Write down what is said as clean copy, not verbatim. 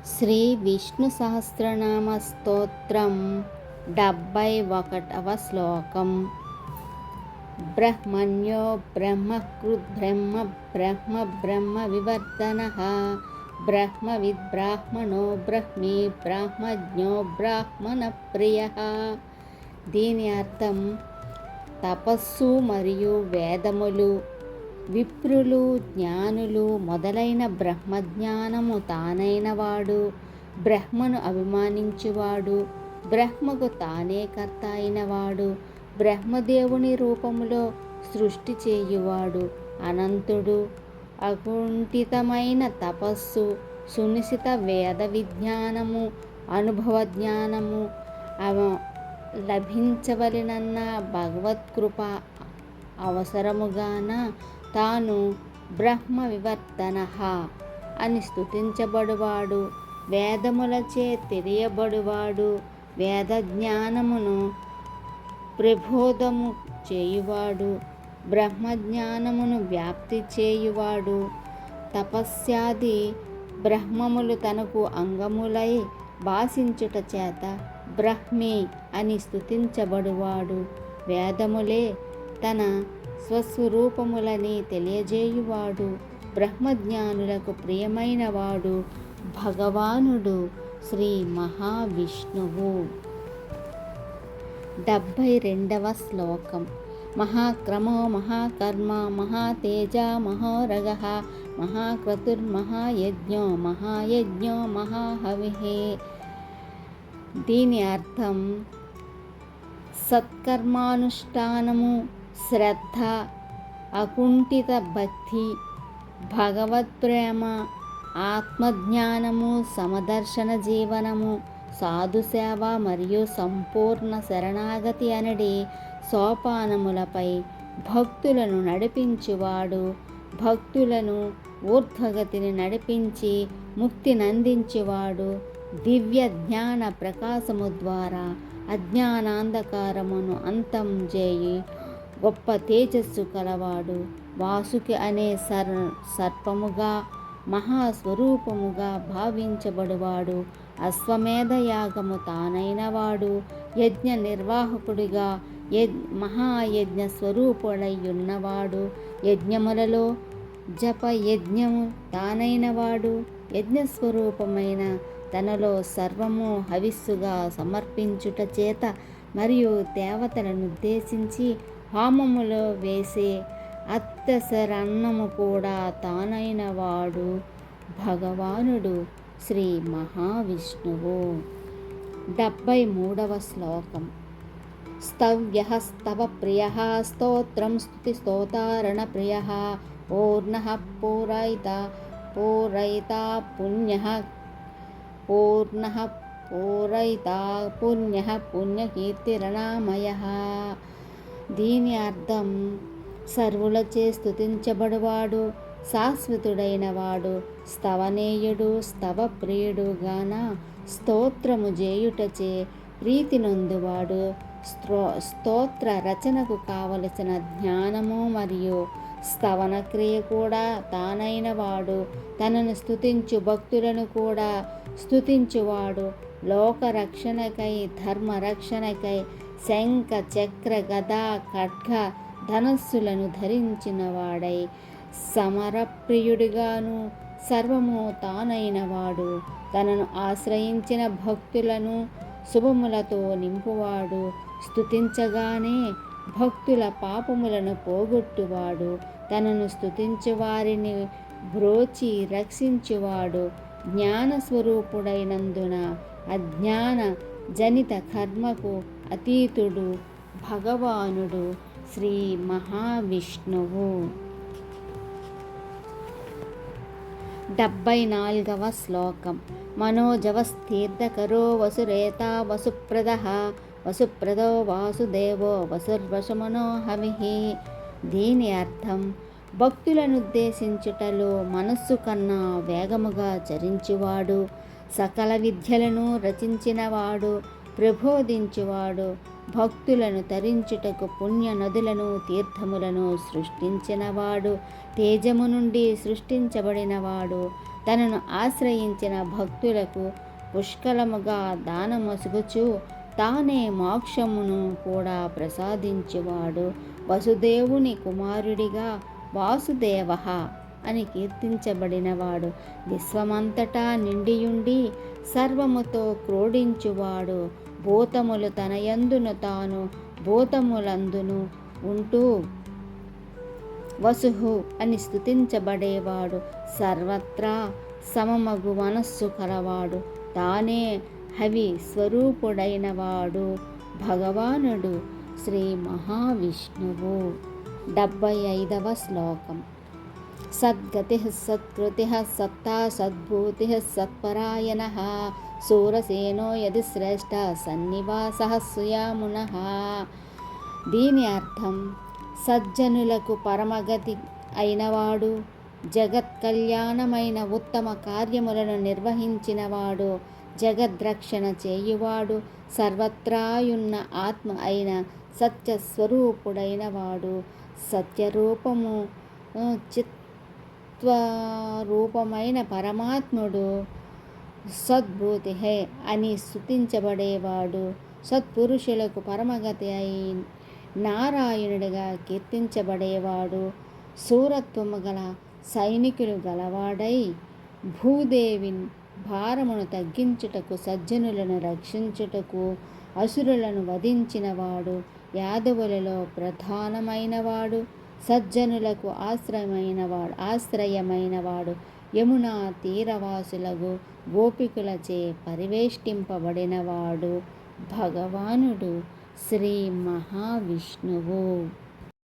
శ్రీ విష్ణు సహస్రనామ స్తోత్రం 71వ శ్లోకం. బ్రహ్మణ్యో బ్రహ్మకృద్ బ్రహ్మ బ్రహ్మ బ్రహ్మ వివర్ధనః బ్రహ్మవిద్ బ్రాహ్మణో బ్రహ్మీ బ్రాహ్మజ్ఞో బ్రాహ్మణ ప్రియః. దీని అర్థం, తపస్సు మరియు వేదములు, విప్రులు, జ్ఞానులు మొదలైన బ్రహ్మజ్ఞానము తానైనవాడు, బ్రహ్మను అభిమానించువాడు, బ్రహ్మకు తానే కర్త అయినవాడు, బ్రహ్మదేవుని రూపములో సృష్టి చేయువాడు, అనంతుడు, అకుంఠితమైన తపస్సు, సునిశిత వేద విజ్ఞానము, అనుభవ జ్ఞానము లభించవలెనన్న భగవత్కృప అవసరముగాన తాను బ్రహ్మ వివర్తనః అని స్తుతించబడువాడు, వేదములచే తెలియబడువాడు, వేద జ్ఞానమును ప్రబోధము చేయువాడు, బ్రహ్మజ్ఞానమును వ్యాప్తి చేయువాడు, తపస్యాది బ్రహ్మములు తనకు అంగములై భాషించుట చేత బ్రహ్మి అని స్తుతించబడువాడు, వేదములే తన స్వస్వరూపములని తెలియజేయువాడు, బ్రహ్మజ్ఞానులకు ప్రియమైనవాడు భగవానుడు శ్రీ మహావిష్ణువు. 72వ శ్లోకం. మహాక్రమో మహాకర్మ మహాతేజ మహోరగః మహాక్రతుర్మహాయజ్ఞో మహాయజ్ఞో మహాహవిః. దీని అర్థం, సత్కర్మానుష్ఠానము, శ్రద్ధ, అకుంఠిత భక్తి, భగవత్ప్రేమ, ఆత్మజ్ఞానము, సమదర్శన జీవనము, సాధుసేవ మరియు సంపూర్ణ శరణాగతి అనడి సోపానములపై భక్తులను నడిపించువాడు, భక్తులను ఊర్ధ్వగతిని నడిపించి ముక్తినందించువాడు, దివ్య జ్ఞాన ప్రకాశము ద్వారా అజ్ఞానాంధకారమును అంతం చేయి గొప్ప తేజస్సు కలవాడు, వాసుకి అనే సర్పముగా మహాస్వరూపముగా భావించబడువాడు, అశ్వమేధ యాగము తానైనవాడు, యజ్ఞ నిర్వాహకుడిగా మహాయజ్ఞ స్వరూపుడై ఉన్నవాడు, యజ్ఞములలో జప యజ్ఞము తానైనవాడు, యజ్ఞస్వరూపమైన తనలో సర్వము హవిస్సుగా సమర్పించుట చేత మరియు దేవతలను ఉద్దేశించి హోమములో వేసే అత్తసరన్నము కూడా తానైనవాడు భగవానుడు శ్రీ మహావిష్ణువు. 73వ శ్లోకం. స్తవ్యః స్తవ ప్రియః స్తోత్రం స్తుతి స్తోతారణ ప్రియః పూర్ణః పూరయితా పుణ్యః పూర్ణః పూరయితా పుణ్యః పుణ్యకీర్తిరణామయః. దీని అర్థం, సర్వులచే స్తుతించబడువాడు, శాశ్వతుడైనవాడు, స్తవనేయుడు, స్తవ ప్రియుడు గాన స్తోత్రము చేయుటచే ప్రీతి నొందువాడు, స్తోత్ర రచనకు కావలసిన జ్ఞానము మరియు స్తవన క్రియ కూడా తానైనవాడు, తనను స్తుతించు భక్తులను కూడా స్తుతించువాడు, లోకరక్షణకై ధర్మరక్షణకై శంఖ చక్ర గదా ఖడ్గ ధనస్సులను ధరించిన వాడై సమరప్రియుడిగాను సర్వము తానైనవాడు, తనను ఆశ్రయించిన భక్తులను శుభములతో నింపువాడు, స్తుతించగానే భక్తుల పాపములను పోగొట్టువాడు, తనను స్తుతించు వారిని బ్రోచి రక్షించువాడు, జ్ఞానస్వరూపుడైనందున అజ్ఞాన జనిత కర్మకు అతీతుడు భగవానుడు శ్రీ మహావిష్ణువు. 74వ శ్లోకం. మనోజవస్తీర్థకరో వసురేతా వసుప్రదః వసుప్రదో వాసుదేవో వసుర్వశమనో హవిః. దీని అర్థం, భక్తులనుద్దేశించుటలో మనస్సు కన్నా వేగముగా చరించువాడు, సకల విద్యలను రచించినవాడు, ప్రబోధించువాడు, భక్తులను తరించుటకు పుణ్య నదులను తీర్థములను సృష్టించినవాడు, తేజము నుండి సృష్టించబడినవాడు, తనను ఆశ్రయించిన భక్తులకు పుష్కలముగా దానమొసుగుచు తానే మోక్షమును కూడా ప్రసాదించువాడు. వసుదేవుని కుమారుడిగా వాసుదేవ అని కీర్తించబడినవాడు. విశ్వమంతటా నిండియుండి సర్వముతో క్రోడించువాడు. భూతములు తనయందును తాను భూతములందును ఉంటూ వసుహు అని స్తుతించబడేవాడు. సర్వత్రా సమమగు మనస్సు కలవాడు. తానే హవి స్వరూపుడైనవాడు భగవానుడు శ్రీ మహావిష్ణువు. 75వ శ్లోకం. సద్గతి సత్కృతి సత్తా సద్భూతి సత్పరాయణ శూరసేనో యది శ్రేష్ఠ సన్నివాస సుయామునః. దీని అర్థం సజ్జనులకు పరమగతి అయినవాడు, జగత్ కళ్యాణమైన ఉత్తమ కార్యములను నిర్వహించినవాడు, జగద్రక్షణ చేయువాడు, సర్వత్రాయున్న ఆత్మ అయిన సత్యస్వరూపుడైనవాడు, సత్యరూపము చిత్వరూపమైన పరమాత్ముడు సద్భూతి అని స్తుతించబడేవాడు. సత్పురుషులకు పరమగతి అయి నారాయణుడిగా కీర్తించబడేవాడు. శూరత్వము గల సైనికులు గలవాడై భూదేవి భారమును తగ్గించుటకు, సజ్జనులను రక్షించుటకు అసురులను వధించినవాడు. యాదవులలో ప్రధానమైనవాడు, సజ్జనులకు ఆశ్రయమైనవాడు. యమునా తీరవాసులకు గోపికులచే పరివేష్టింపబడినవాడు భగవానుడు శ్రీ మహావిష్ణువు.